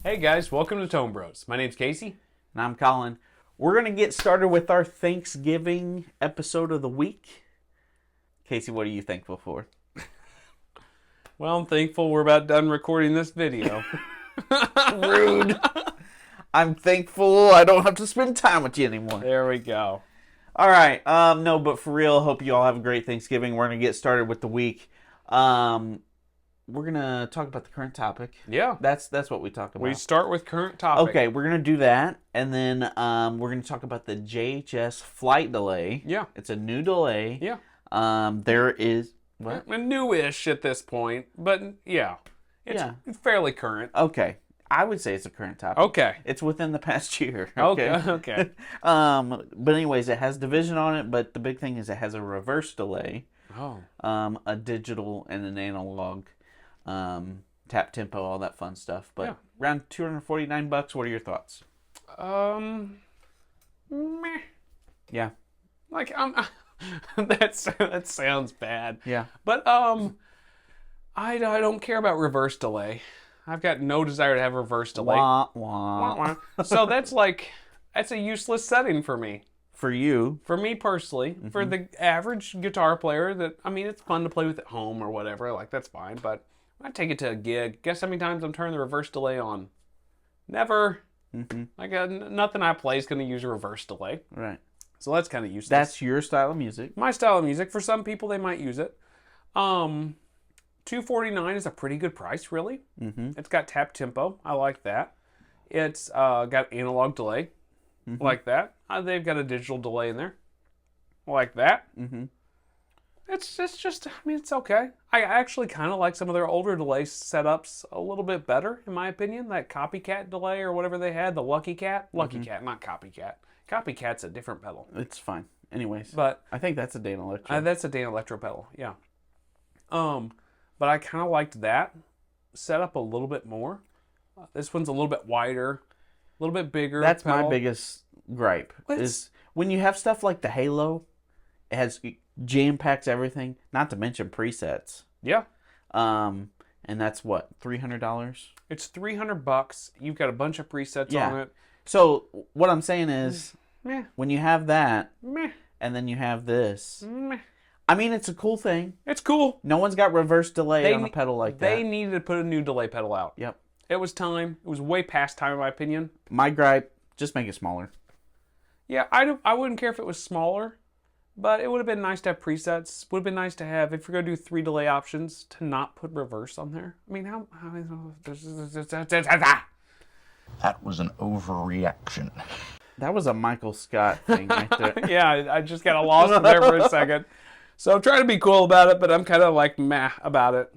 Hey guys, welcome to Tone Bros. My name's Casey. And I'm Collin. We're going to get started with our Thanksgiving episode of the week. Casey, what are you thankful for? Well, I'm thankful we're about done recording this video. Rude. I'm thankful I don't have to spend time with you anymore. There we go. All right. No, but for real, hope you all have a great Thanksgiving. We're going to get started with the week. We're going to talk about the current topic. Yeah. That's what we talk about. We start with current topic. Okay, we're going to do that. And then we're going to talk about the JHS Flight Delay. Yeah. It's a new delay. Yeah. There is... What? Newish at this point, but yeah. It's fairly current. Okay. I would say it's a current topic. Okay. It's within the past year. Okay. But anyways, it has division on it, but the big thing is it has a reverse delay. Oh. A digital and an analog. Tap tempo, all that fun stuff. But around $249, what are your thoughts? Meh. Yeah. Like that sounds bad. Yeah. But I don't care about reverse delay. I've got no desire to have reverse delay. Wah, wah. So that's a useless setting for me. For you. For me personally, for the average guitar player, it's fun to play with at home or whatever. Like, that's fine. But when I take it to a gig, guess how many times I'm turning the reverse delay on? Never. Like, nothing I play is going to use a reverse delay. Right. So that's kind of useless. That's your style of music. My style of music. For some people, they might use it. $249 is a pretty good price, really. It's got tap tempo. I like that. It's got analog delay. Like that. They've got a digital delay in there. Like that. It's just, it's okay. I actually kind of like some of their older delay setups a little bit better, in my opinion. That Copycat delay or whatever they had, the Lucky Cat. Lucky Cat, not Copycat. Copycat's a different pedal. It's fine. Anyways. But I think that's a Dan Electro. that's a Dan Electro pedal, yeah. But I kind of liked that setup a little bit more. This one's a little bit wider, a little bit bigger. That's pedal. my biggest gripe. Is when you have stuff like the Halo, it has jam-packs everything, not to mention presets. Yeah. And that's what, $300? It's $300. You've got a bunch of presets on it. So what I'm saying is, Meh. when you have that, Meh. and then you have this, Meh. I mean, it's a cool thing. It's cool. No one's got reverse delay on a pedal like that. They needed to put a new delay pedal out. Yep. It was time. It was way past time, in my opinion. My gripe, just make it smaller. Yeah, I wouldn't care if it was smaller, but it would have been nice to have presets. Would have been nice to have, if you're going to do 3 delay options, to not put reverse on there. I mean, how That was an overreaction. That was a Michael Scott thing right there. Yeah, I just got lost there for a second. So I'm trying to be cool about it, but I'm kind of like meh about it.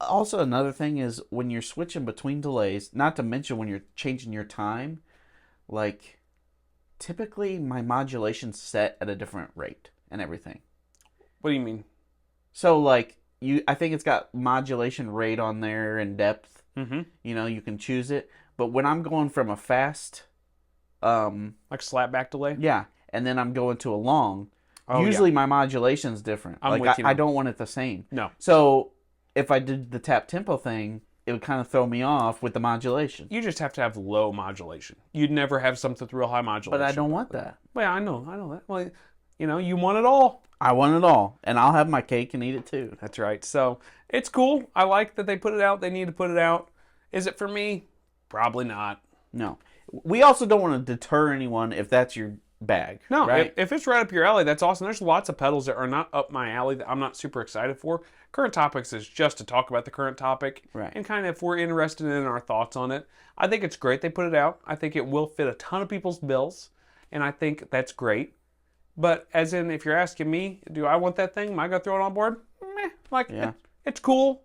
Also, another thing is when you're switching between delays, not to mention when you're changing your time, like, typically my modulation's set at a different rate and everything. What do you mean? So, like, I think it's got modulation rate on there and depth. You know, you can choose it. But when I'm going from a fast... like slapback delay? Yeah, and then I'm going to a long... Usually my modulation's different. I'm with you. I don't want it the same. No. So if I did the tap tempo thing, it would kind of throw me off with the modulation. You just have to have low modulation. You'd never have something with real high modulation. But I don't want that. Well, I know that. Well, you want it all. I want it all, and I'll have my cake and eat it too. That's right. So it's cool. I like that they put it out. They need to put it out. Is it for me? Probably not. No. We also don't want to deter anyone if that's your bag. No, right? if it's right up your alley, that's awesome. There's lots of pedals that are not up my alley that I'm not super excited for. Current Topics is just to talk about the current topic. Right. And kind of if we're interested in our thoughts on it. I think it's great they put it out. I think it will fit a ton of people's bills. And I think that's great. But as in, if you're asking me, do I want that thing? Am I going to throw it on board? Meh. Like, it's cool.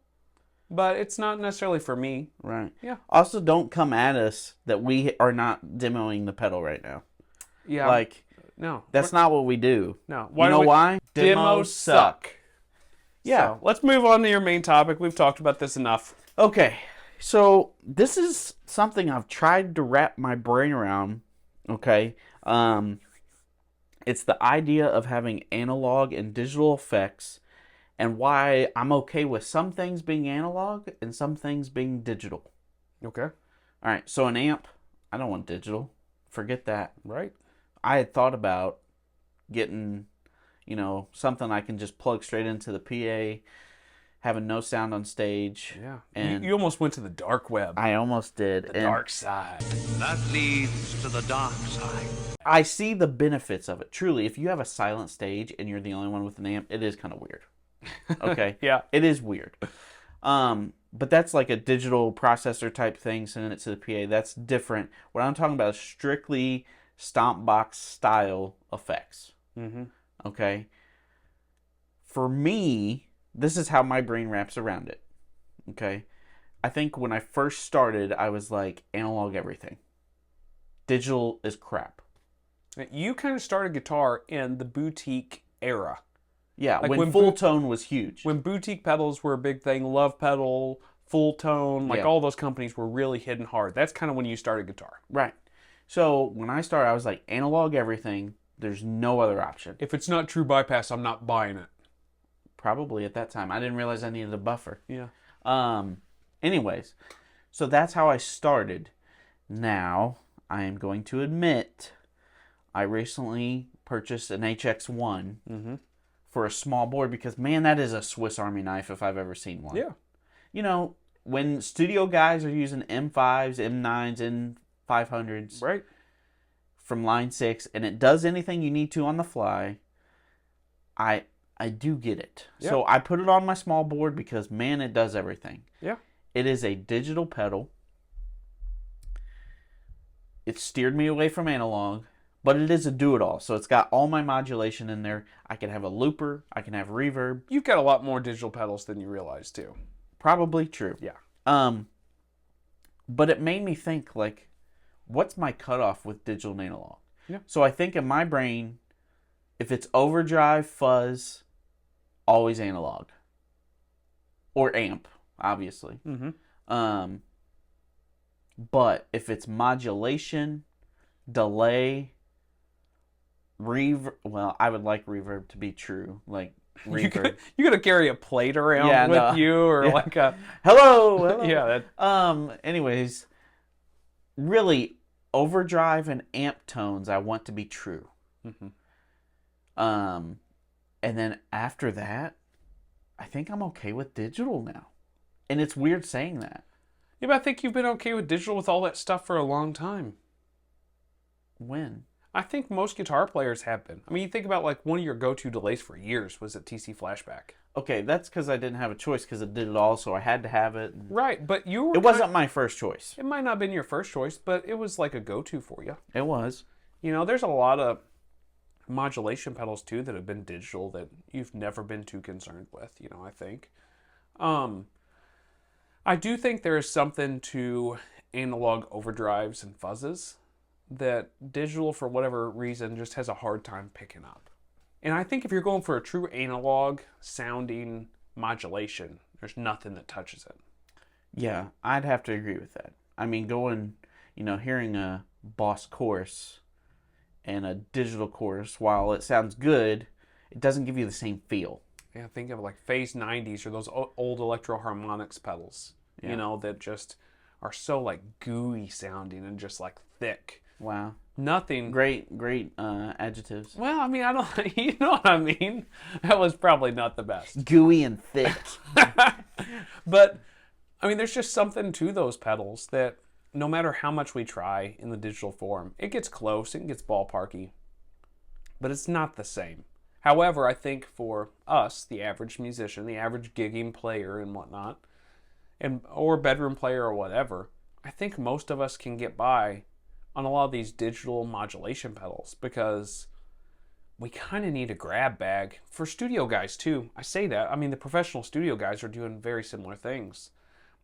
But it's not necessarily for me. Right. Yeah. Also, don't come at us that we are not demoing the pedal right now. Yeah. Like, no. That's not what we do. No. You know why? Demos suck. Yeah. So, let's move on to your main topic. We've talked about this enough. Okay. So, this is something I've tried to wrap my brain around. Okay. It's the idea of having analog and digital effects and why I'm okay with some things being analog and some things being digital. Okay. All right, so an amp, I don't want digital. Forget that. Right. I had thought about getting, something I can just plug straight into the PA, having no sound on stage. Yeah. And you almost went to the dark web. I almost did. The dark side. That leads to the dark side. I see the benefits of it. Truly, if you have a silent stage and you're the only one with an amp, it is kind of weird. Okay? Yeah. It is weird. But that's like a digital processor type thing, sending it to the PA. That's different. What I'm talking about is strictly stomp box style effects. Mm-hmm. Okay? For me, this is how my brain wraps around it. Okay? I think when I first started, I was like, analog everything. Digital is crap. You kind of started guitar in the boutique era. Yeah, Like when full tone was huge. When boutique pedals were a big thing, Love Pedal, Full Tone, like Yeah. all those companies were really hitting hard. That's kind of when you started guitar. Right. So when I started, I was like, analog everything. There's no other option. If it's not true bypass, I'm not buying it. Probably at that time. I didn't realize I needed a buffer. Yeah. Anyways, so that's how I started. Now, I am going to admit, I recently purchased an HX1 for a small board because, man, that is a Swiss Army knife if I've ever seen one. Yeah. When studio guys are using M5s, M9s, M500s Right. from Line 6, and it does anything you need to on the fly, I do get it. Yeah. So I put it on my small board because, man, it does everything. Yeah. It is a digital pedal. It steered me away from analog, but it is a do-it-all. So it's got all my modulation in there. I can have a looper. I can have reverb. You've got a lot more digital pedals than you realize, too. Probably true. Yeah. But it made me think, like, what's my cutoff with digital and analog? Yeah. So I think in my brain, if it's overdrive, fuzz, always analog. Or amp, obviously. Mm-hmm. But if it's modulation, delay, reverb, well, I would like reverb to be true. Like, reverb. You gotta carry a plate around with you, or like a hello. yeah. Anyways, really, overdrive and amp tones I want to be true. Mm-hmm. And then after that, I think I'm okay with digital now. And it's weird saying that. Yeah, but I think you've been okay with digital with all that stuff for a long time. When? I think most guitar players have been. I mean, you think about like one of your go-to delays for years was at TC Flashback. Okay, that's because I didn't have a choice because it did it all, so I had to have it. Right, but you were... It wasn't my first choice. It might not have been your first choice, but it was like a go-to for you. It was. There's a lot of modulation pedals too that have been digital that you've never been too concerned with, I think. I do think there is something to analog overdrives and fuzzes that digital, for whatever reason, just has a hard time picking up. And I think if you're going for a true analog sounding modulation, there's nothing that touches it. Yeah, I'd have to agree with that. I mean, hearing a Boss chorus and a digital chorus, while it sounds good, it doesn't give you the same feel. Yeah, think of like Phase 90s or those old Electro Harmonix pedals, that just are so like gooey sounding and just like thick. Wow. Nothing. Great adjectives. Well, I mean, I don't, you know what I mean? That was probably not the best. Gooey and thick. But, I mean, there's just something to those pedals that no matter how much we try in the digital form, it gets close, it gets ballparky, but it's not the same. However, I think for us, the average musician, the average gigging player and whatnot, or bedroom player or whatever, I think most of us can get by on a lot of these digital modulation pedals because we kind of need a grab bag for studio guys too. I say that. I mean, the professional studio guys are doing very similar things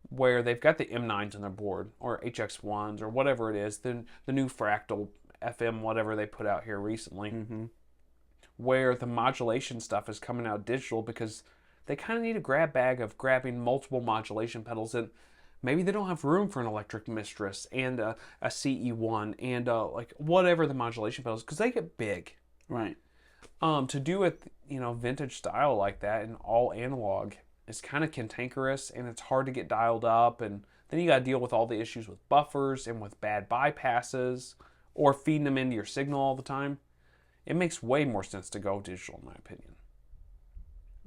where they've got the M9s on their board or HX1s or whatever it is, the new Fractal FM, whatever they put out here recently, where the modulation stuff is coming out digital because they kind of need a grab bag of grabbing multiple modulation pedals and maybe they don't have room for an Electric Mistress and a CE1 and like whatever the modulation pedals, because they get big. Right. To do it, vintage style like that and all analog, is kind of cantankerous and it's hard to get dialed up, and then you got to deal with all the issues with buffers and with bad bypasses or feeding them into your signal all the time. It makes way more sense to go digital, in my opinion.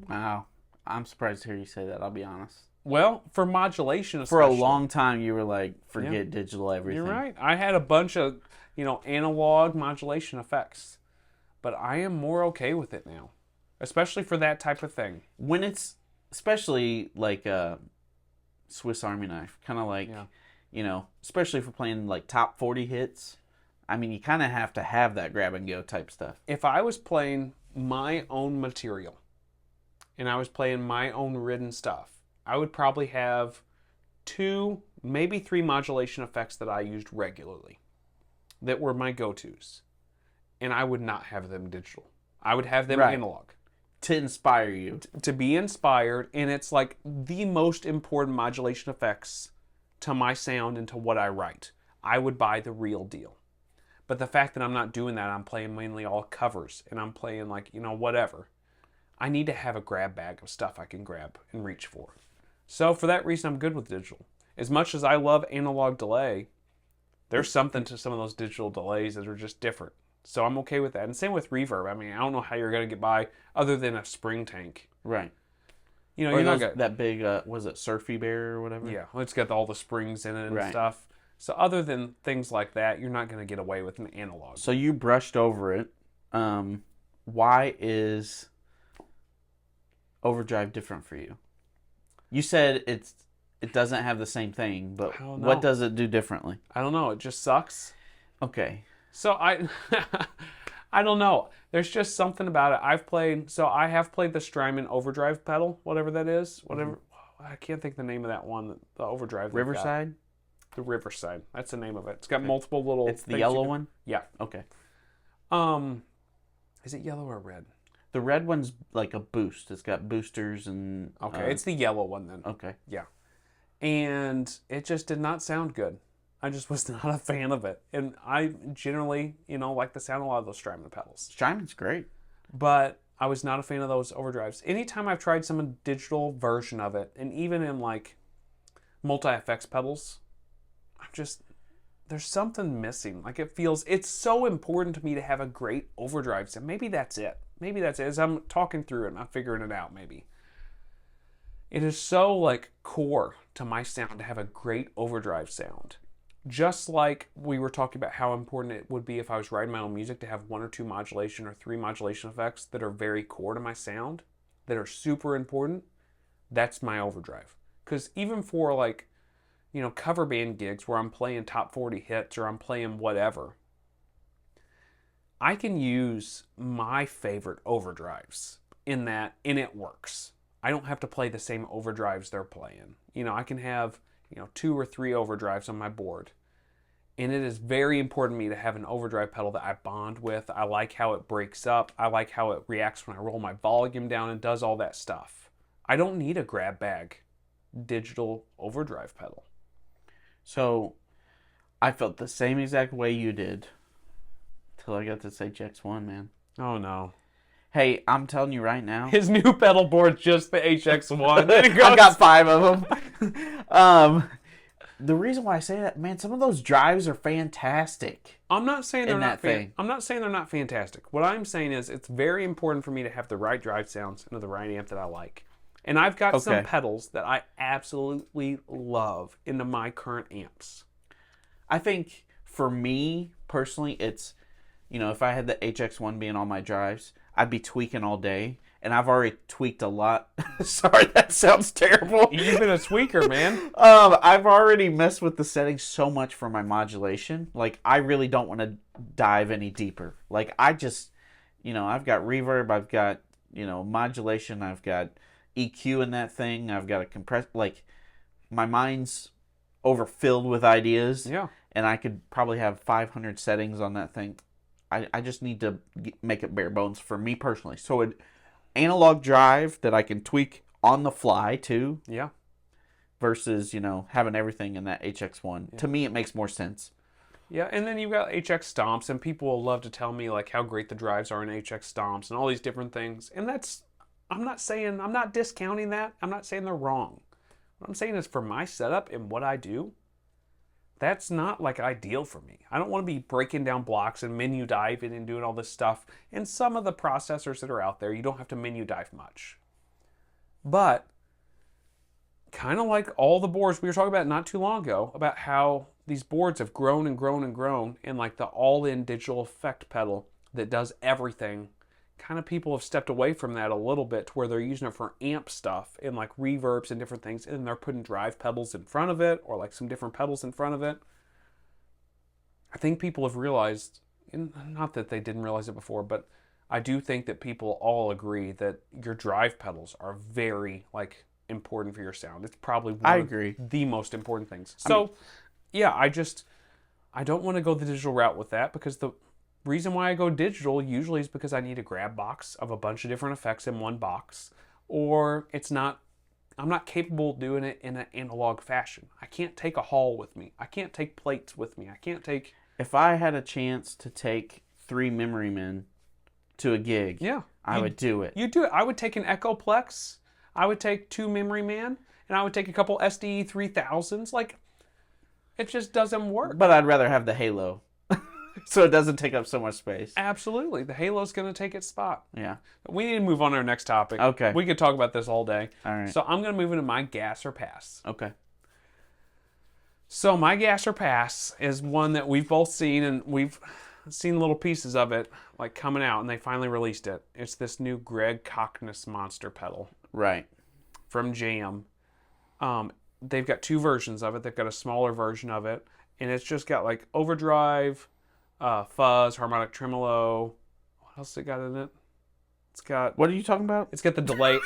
Wow. I'm surprised to hear you say that, I'll be honest. Well, for modulation especially. For a long time, you were like, forget digital everything. You're right. I had a bunch of, analog modulation effects. But I am more okay with it now. Especially for that type of thing. When it's, especially like a Swiss Army knife. Kind of like, especially for playing like top 40 hits. I mean, you kind of have to have that grab and go type stuff. If I was playing my own material, and I was playing my own written stuff, I would probably have 2, maybe 3 modulation effects that I used regularly that were my go-tos. And I would not have them digital. I would have them analog. To inspire you. To be inspired, and it's like the most important modulation effects to my sound and to what I write. I would buy the real deal. But the fact that I'm not doing that, I'm playing mainly all covers, and I'm playing like, whatever. I need to have a grab bag of stuff I can grab and reach for. So for that reason, I'm good with digital. As much as I love analog delay, there's something to some of those digital delays that are just different. So I'm okay with that. And same with reverb. I mean, I don't know how you're going to get by other than a spring tank. Right. You're not gonna, that big, was it Surfy Bear or whatever? Yeah, it's got all the springs in it and stuff. So other than things like that, you're not going to get away with an analog. So you brushed over it. Why is overdrive different for you? You said it doesn't have the same thing, but what does it do differently? I don't know. It just sucks. Okay. So I don't know. There's just something about it. I have played the Strymon overdrive pedal, whatever that is. Whatever. I can't think the name of that one, the overdrive. Riverside? The Riverside. That's the name of it. It's got multiple little... It's the yellow one? Yeah. Okay. Is it yellow or red? The red one's like a boost. It's got boosters and... Okay, it's the yellow one then. Okay. Yeah. And it just did not sound good. I just was not a fan of it. And I generally, like the sound of a lot of those Strymon pedals. Strymon's great. But I was not a fan of those overdrives. Anytime I've tried some digital version of it, and even in like multi-effects pedals, there's something missing. Like it's so important to me to have a great overdrive sound. Maybe that's it. As I'm talking through it and I'm figuring it out, maybe. It is so like core to my sound to have a great overdrive sound. Just like we were talking about how important it would be if I was writing my own music to have 1 or 2 modulation or 3 modulation effects that are very core to my sound, that are super important, that's my overdrive. Because even for like, cover band gigs where I'm playing top 40 hits or I'm playing whatever, I can use my favorite overdrives in that, and it works. I don't have to play the same overdrives they're playing. I can have 2 or 3 overdrives on my board. And it is very important to me to have an overdrive pedal that I bond with. I like how it breaks up. I like how it reacts when I roll my volume down and does all that stuff. I don't need a grab bag digital overdrive pedal. So I felt the same exact way you did till I got this HX1, man. Oh no. Hey, I'm telling you right now. His new pedal board's just the HX1. I've got 5 of them. The reason why I say that, man, some of those drives are fantastic. I'm not saying they're not thing. I'm not saying they're not fantastic. What I'm saying is it's very important for me to have the right drive sounds and the right amp that I like. And I've got some pedals that I absolutely love into my current amps. I think for me personally, it's, if I had the HX1 being on my drives, I'd be tweaking all day, and I've already tweaked a lot. Sorry, that sounds terrible. You've been a tweaker, man. I've already messed with the settings so much for my modulation. Like, I really don't want to dive any deeper. Like, I just, I've got reverb, I've got, modulation, I've got EQ in that thing, I've got a compress. Like, my mind's overfilled with ideas. Yeah. And I could probably have 500 settings on that thing. I just need to make it bare bones for me personally. So an analog drive that I can tweak on the fly too. Yeah. Versus, having everything in that HX1. Yeah. To me, it makes more sense. Yeah, and then you've got HX Stomps, and people will love to tell me like how great the drives are in HX Stomps and all these different things. And I'm not discounting that. I'm not saying they're wrong. What I'm saying is for my setup and what I do, that's not like ideal for me. I don't want to be breaking down blocks and menu diving and doing all this stuff. And some of the processors that are out there, you don't have to menu dive much. But kind of like all the boards we were talking about not too long ago, about how these boards have grown and grown and grown, and like the all-in digital effect pedal that does everything, kind of people have stepped away from that a little bit to where they're using it for amp stuff and like reverbs and different things, and they're putting drive pedals in front of it or like some different pedals in front of it. I think people have realized, and not that they didn't realize it before, but I do think that people all agree that your drive pedals are very like important for your sound. It's probably one of the most important things. So I don't want to go the digital route with that, because the reason why I go digital usually is because I need a grab box of a bunch of different effects in one box, or I'm not capable of doing it in an analog fashion. I can't take a haul with me. I can't take plates with me. I can't take... If I had a chance to take 3 memory men to a gig, I would do it. You'd do it. I would take an Echoplex. I would take 2 memory man, and I would take a couple SDE 3000s. Like, it just doesn't work. But I'd rather have the Halo. So it doesn't take up so much space. Absolutely. The Halo's going to take its spot. Yeah. We need to move on to our next topic. Okay. We could talk about this all day. All right. So I'm going to move into my gas or pass. Okay. So my gas or pass is one that we've both seen, and we've seen little pieces of it like coming out, and they finally released it. It's this new Greg Kochness Monster Pedal. Right. From Jam. They've got 2 versions of it. They've got a smaller version of it, and it's just got like overdrive, fuzz, harmonic tremolo. What else it got in it? It's got... What are you talking about? It's got the delay.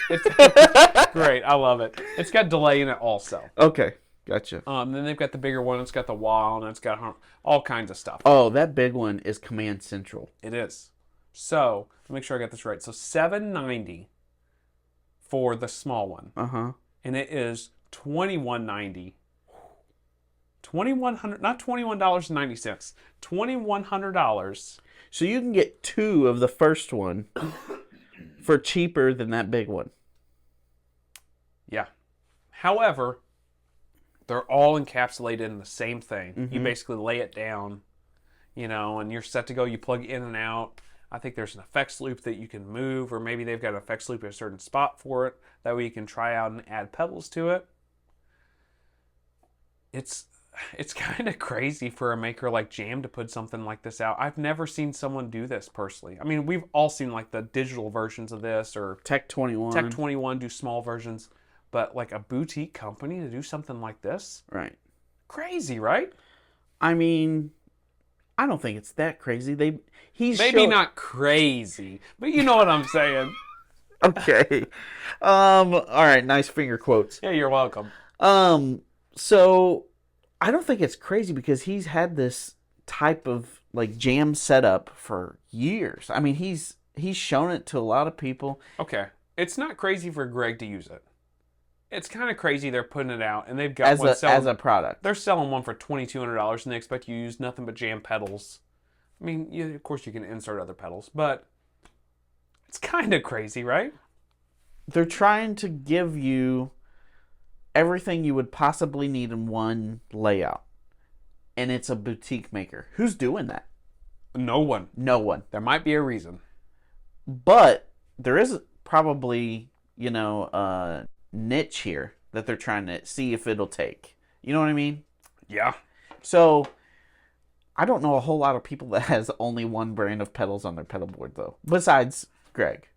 Great, I love it. It's got delay in it also. Okay, gotcha. Then they've got the bigger one. It's got the wah, and it's got all kinds of stuff. Oh, that big one is Command Central. It is. So, to make sure I got this right. So $790 for the small one. Uh-huh. And it is $21.90. $2,100, not $21.90. $2,100. So you can get 2 of the first one for cheaper than that big one. Yeah. However, they're all encapsulated in the same thing. Mm-hmm. You basically lay it down, and you're set to go. You plug in and out. I think there's an effects loop that you can move, or maybe they've got an effects loop at a certain spot for it. That way you can try out and add pedals to it. It's kind of crazy for a maker like Jam to put something like this out. I've never seen someone do this personally. I mean, we've all seen like the digital versions of this, or Tech 21. Tech 21 do small versions, but like a boutique company to do something like this? Right. Crazy, right? I mean, I don't think it's that crazy. He's maybe not crazy, but you know what I'm saying. Okay. All right, nice finger quotes. Yeah, you're welcome. So I don't think it's crazy because he's had this type of like Jam setup for years. I mean, he's shown it to a lot of people. Okay. It's not crazy for Greg to use it. It's kind of crazy they're putting it out, and they've got one selling, as a product. They're selling one for $2,200, and they expect you to use nothing but Jam pedals. I mean, of course you can insert other pedals, but it's kind of crazy, right? They're trying to give you everything you would possibly need in one layout. And it's a boutique maker. Who's doing that? No one. No one. There might be a reason. But there is probably, a niche here that they're trying to see if it'll take. You know what I mean? Yeah. So, I don't know a whole lot of people that has only one brand of pedals on their pedal board, though. Besides Greg.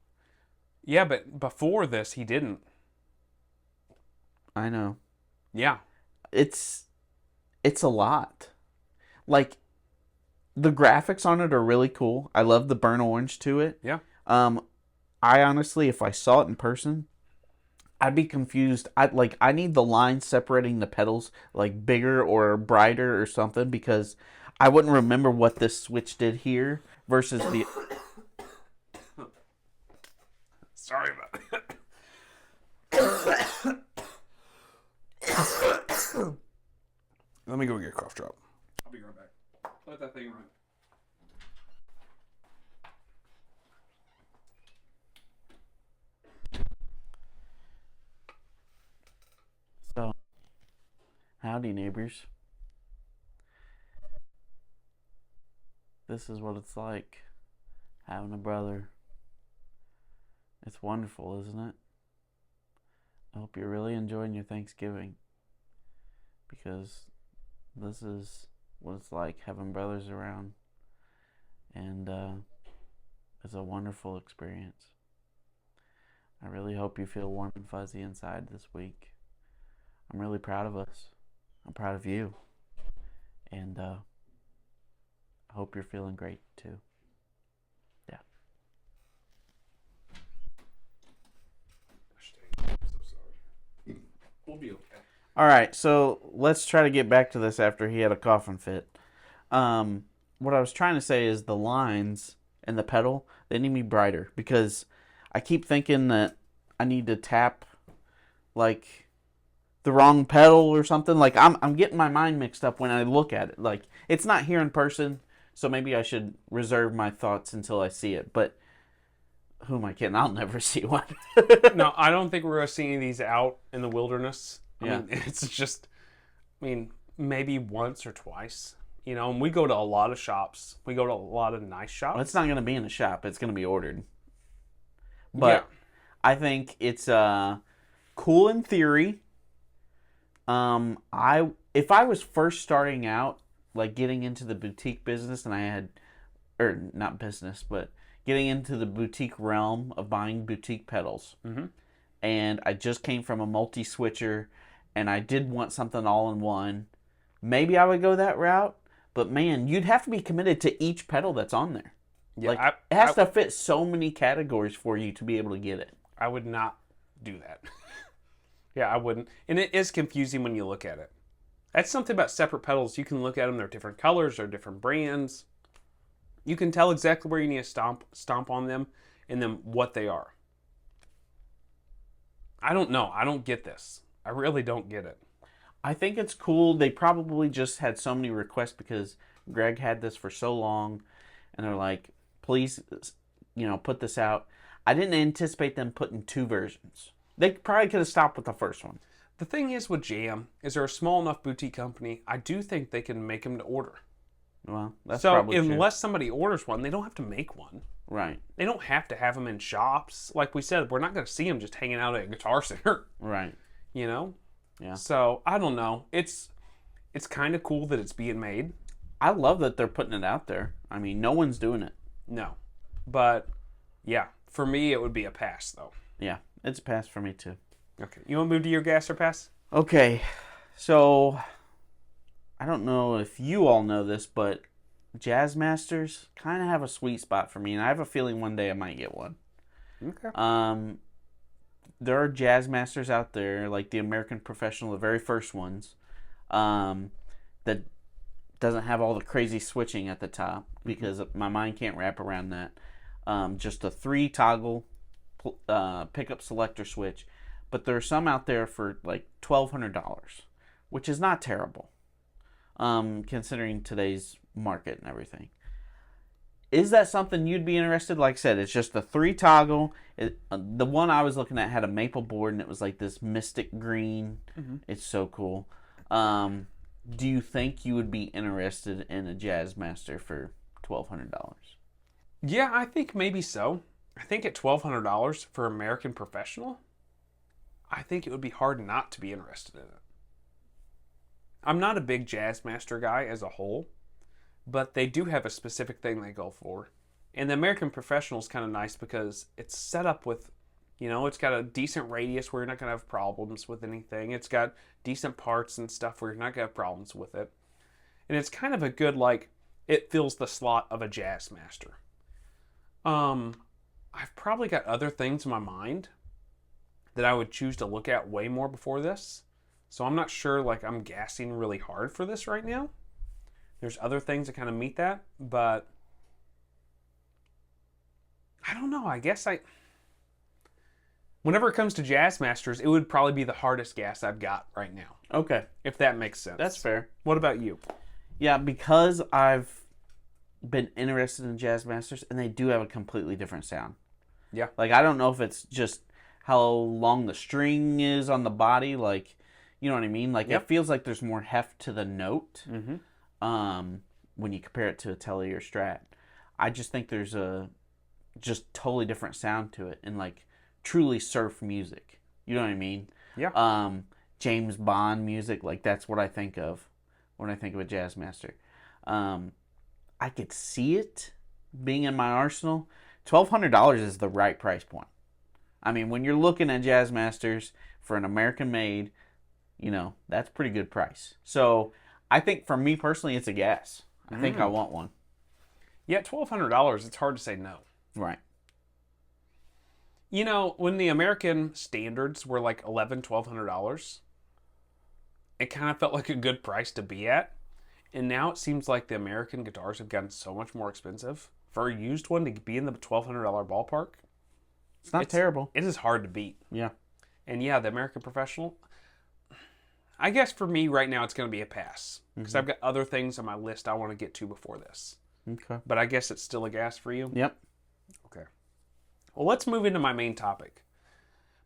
Yeah, but before this, he didn't. I know. Yeah. It's a lot. Like, the graphics on it are really cool. I love the burnt orange to it. Yeah. I honestly, if I saw it in person, I'd be confused. I need the line separating the pedals like bigger or brighter or something, because I wouldn't remember what this switch did here versus the... Sorry about that. Let me go get a cough drop. I'll be right back. Let that thing run. Howdy, neighbors. This is what it's like having a brother. It's wonderful, isn't it? I hope you're really enjoying your Thanksgiving, because this is what it's like having brothers around, and it's a wonderful experience. I really hope you feel warm and fuzzy inside this week. I'm really proud of us. I'm proud of you, and I hope you're feeling great too. Yeah. I'm so sorry. We'll be okay. All right, so let's try to get back to this after he had a coughing fit. What I was trying to say is the lines and the pedal, they need to be brighter, because I keep thinking that I need to tap like the wrong pedal or something. Like I'm getting my mind mixed up when I look at it. Like, it's not here in person, so maybe I should reserve my thoughts until I see it. But who am I kidding? I'll never see one. No, I don't think we're going to see any of these out in the wilderness. I Yeah. mean, it's just, maybe once or twice. And we go to a lot of shops. We go to a lot of nice shops. Well, it's not going to be in a shop. It's going to be ordered. But Yeah. I think it's cool in theory. If I was first starting out, like getting into the boutique business, and I had, or not business, but getting into the boutique realm of buying boutique pedals, and I just came from a multi-switcher, and I did want something all-in-one, maybe I would go that route. But man, you'd have to be committed to each pedal that's on there. Yeah, Like, it has to fit so many categories for you to be able to get it. I would not do that. Yeah, I wouldn't. And it is confusing when you look at it. That's something about separate pedals. You can look at them. They're different colors. They're different brands. You can tell exactly where you need to stomp on them and then what they are. I don't know. I don't get this. I really don't get it. I think it's cool. They probably just had so many requests because Greg had this for so long, and they're like, please, put this out. I didn't anticipate them putting 2 versions. They probably could have stopped with the first one. The thing is with Jam, is they're a small enough boutique company, I do think they can make them to order. Well, that's so probably true. unless somebody orders one, they don't have to make one. Right. They don't have to have them in shops. Like we said, we're not going to see them just hanging out at a Guitar Center. Right. Yeah. So, I don't know. It's kind of cool that it's being made. I love that they're putting it out there. I mean, no one's doing it. No. But, yeah. For me, it would be a pass, though. Yeah. It's a pass for me, too. Okay. You want to move to your gas or pass? Okay. So, I don't know if you all know this, but Jazzmasters kind of have a sweet spot for me, and I have a feeling one day I might get one. Okay. There are Jazzmasters out there, like the American Professional, the very first ones, that doesn't have all the crazy switching at the top, because my mind can't wrap around that. Just a 3-toggle pickup selector switch. But there are some out there for like $1,200, which is not terrible, considering today's market and everything. Is that something you'd be interested? Like I said, it's just a 3-toggle. The one I was looking at had a maple board, and it was like this mystic green. Mm-hmm. It's so cool. Do you think you would be interested in a Jazzmaster for $1,200? Yeah, I think maybe so. I think at $1,200 for American Professional, I think it would be hard not to be interested in it. I'm not a big Jazzmaster guy as a whole, but they do have a specific thing they go for. And the American Professional is kind of nice because it's set up with, it's got a decent radius where you're not going to have problems with anything. It's got decent parts and stuff where you're not going to have problems with it. And it's kind of a good, it fills the slot of a Jazzmaster. I've probably got other things in my mind that I would choose to look at way more before this. So I'm not sure, I'm gassing really hard for this right now. There's other things that kind of meet that, but I don't know. I guess whenever it comes to Jazzmasters, it would probably be the hardest gas I've got right now. Okay. If that makes sense. That's fair. What about you? Yeah, because I've been interested in Jazzmasters, and they do have a completely different sound. Yeah. I don't know if it's just how long the string is on the body. You know what I mean? Like, Yep. it feels like there's more heft to the note when you compare it to a Tele or Strat. I just think there's a just totally different sound to it, and like truly surf music. You know what I mean? Yeah. James Bond music, like that's what I think of when I think of a Jazzmaster. I could see it being in my arsenal. $1,200 is the right price point. I mean, when you're looking at Jazzmasters for an American made, you know, that's a pretty good price. So I think for me personally, it's a gas. I think I want one. Yeah, $1,200, it's hard to say no. Right. You know, when the American standards were like $1,100, $1,200, it kind of felt like a good price to be at. And now it seems like the American guitars have gotten so much more expensive. For a used one to be in the $1,200 ballpark, It's not terrible. it is hard to beat. Yeah. And yeah, the American Professional, I guess for me right now it's going to be a pass. Because I've got other things on my list I want to get to before this. Okay. But I guess it's still a gas for you? Yep. Okay. Well, let's move into my main topic.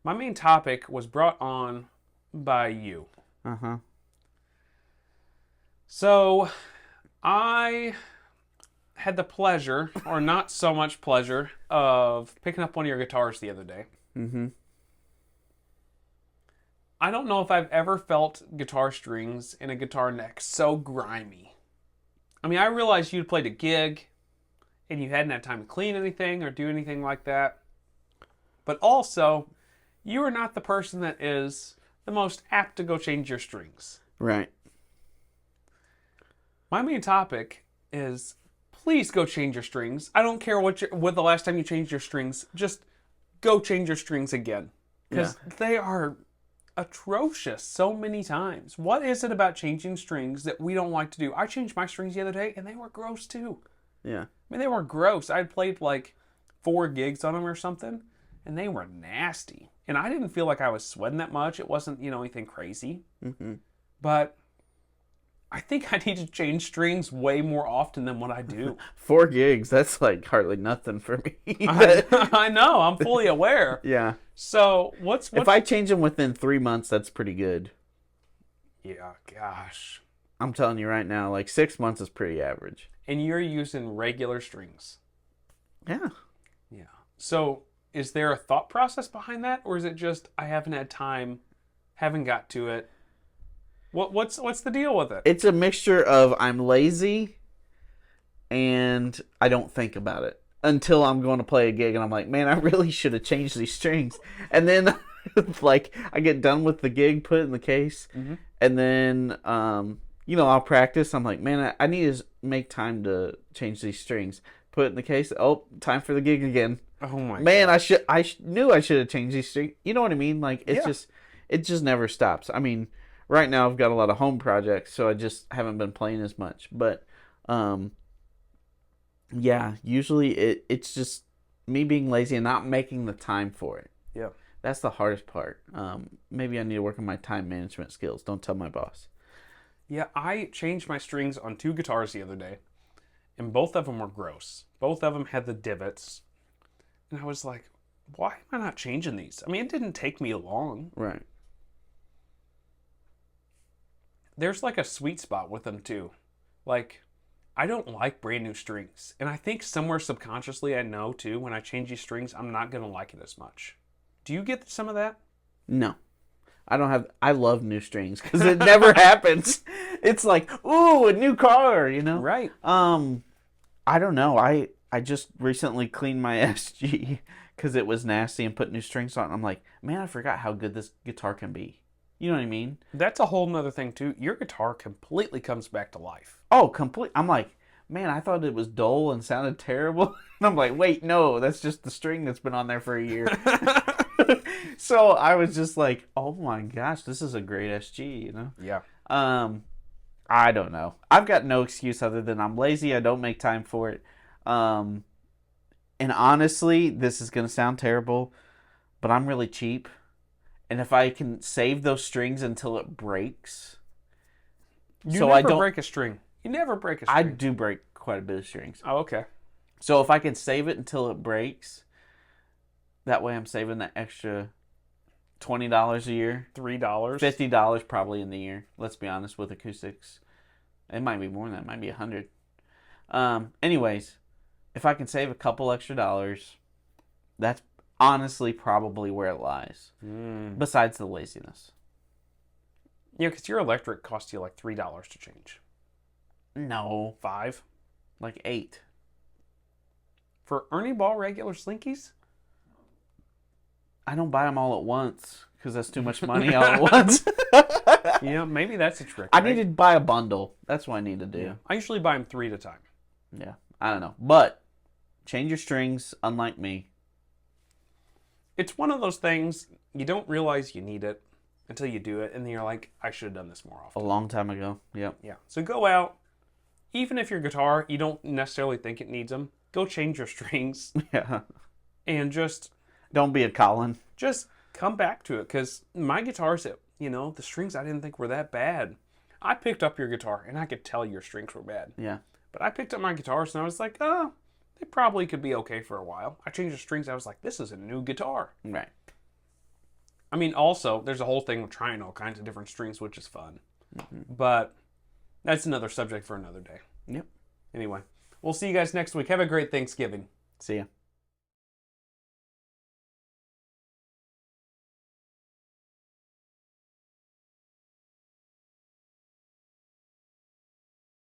My main topic was brought on by you. Uh-huh. So, I had the pleasure, or not so much pleasure, of picking up one of your guitars the other day. Mm-hmm. I don't know if I've ever felt guitar strings in a guitar neck so grimy. I mean, I realized you'd played a gig, and you hadn't had time to clean anything or do anything like that. But also, you are not the person that is the most apt to go change your strings. Right. My main topic is, please go change your strings. I don't care what the last time you changed your strings. Just go change your strings again. Because they are atrocious so many times. What is it about changing strings that we don't like to do? I changed my strings the other day, and they were gross too. Yeah. I mean, they were gross. I had played like 4 gigs on them or something, and they were nasty. And I didn't feel like I was sweating that much. It wasn't, anything crazy. Mm-hmm. But I think I need to change strings way more often than what I do. 4 gigs, that's like hardly nothing for me. I know. I'm fully aware. Yeah. So what's If I change them within 3 months, that's pretty good. Yeah, gosh. I'm telling you right now, like 6 months is pretty average. And you're using regular strings. Yeah. Yeah. So is there a thought process behind that? Or is it just, I haven't had time, haven't got to it? What's the deal with it? It's a mixture of I'm lazy and I don't think about it until I'm going to play a gig and I'm like, man, I really should have changed these strings. And then like I get done with the gig, put it in the case, and then I'll practice. I'm like, man, I need to make time to change these strings. Put it in the case. Oh, time for the gig again. Oh my man, God. I knew I should have changed these strings. You know what I mean? Like it just never stops. I mean, right now I've got a lot of home projects, so I just haven't been playing as much. But usually it's just me being lazy and not making the time for it. Yeah. That's the hardest part. Maybe I need to work on my time management skills. Don't tell my boss. Yeah, I changed my strings on 2 guitars the other day, and both of them were gross. Both of them had the divots. And I was like, why am I not changing these? I mean, it didn't take me long. Right. There's like a sweet spot with them too. Like, I don't like brand new strings. And I think somewhere subconsciously I know too, when I change these strings, I'm not going to like it as much. Do you get some of that? No. I love new strings because it never happens. It's like, ooh, a new car, Right. I don't know. I just recently cleaned my SG because it was nasty and put new strings on it. I'm like, man, I forgot how good this guitar can be. You know what I mean? That's a whole nother thing too. Your guitar completely comes back to life. Oh, I'm like, man, I thought it was dull and sounded terrible. And I'm like, wait, no, that's just the string that's been on there for a year. So I was just like, oh my gosh, this is a great SG, Yeah. I don't know. I've got no excuse other than I'm lazy. I don't make time for it. And honestly, this is going to sound terrible, but I'm really cheap. And if I can save those strings until it breaks. You never break a string. You never break a string. I do break quite a bit of strings. Oh, okay. So if I can save it until it breaks, that way I'm saving that extra $20 a year. $3. $50 probably in the year. Let's be honest, with acoustics. It might be more than that. It might be $100. Anyways, if I can save a couple extra dollars, that's honestly probably where it lies. Besides the laziness. Yeah, because your electric costs you like $3 to change. No. 5? Like 8. For Ernie Ball regular Slinkies? I don't buy them all at once because that's too much money all at once. Yeah, maybe that's a trick. I right? need to buy a bundle. That's what I need to do. Yeah. I usually buy them 3 at a time. Yeah. I don't know. But change your strings, unlike me. It's one of those things you don't realize you need it until you do it, and then you're like, I should have done this more A often. long time ago. Yep. Yeah. So go out, even if your guitar, you don't necessarily think it needs them, go change your strings Yeah. and just Don't be a Collin. come back to it. Because my guitars, the strings I didn't think were that bad. I picked up your guitar, and I could tell your strings were bad. Yeah. But I picked up my guitars, and I was like, oh, they probably could be okay for a while. I changed the strings. I was like, this is a new guitar. Right. I mean, also, there's a whole thing with trying all kinds of different strings, which is fun. But that's another subject for another day. Yep. Anyway, we'll see you guys next week. Have a great Thanksgiving. See ya.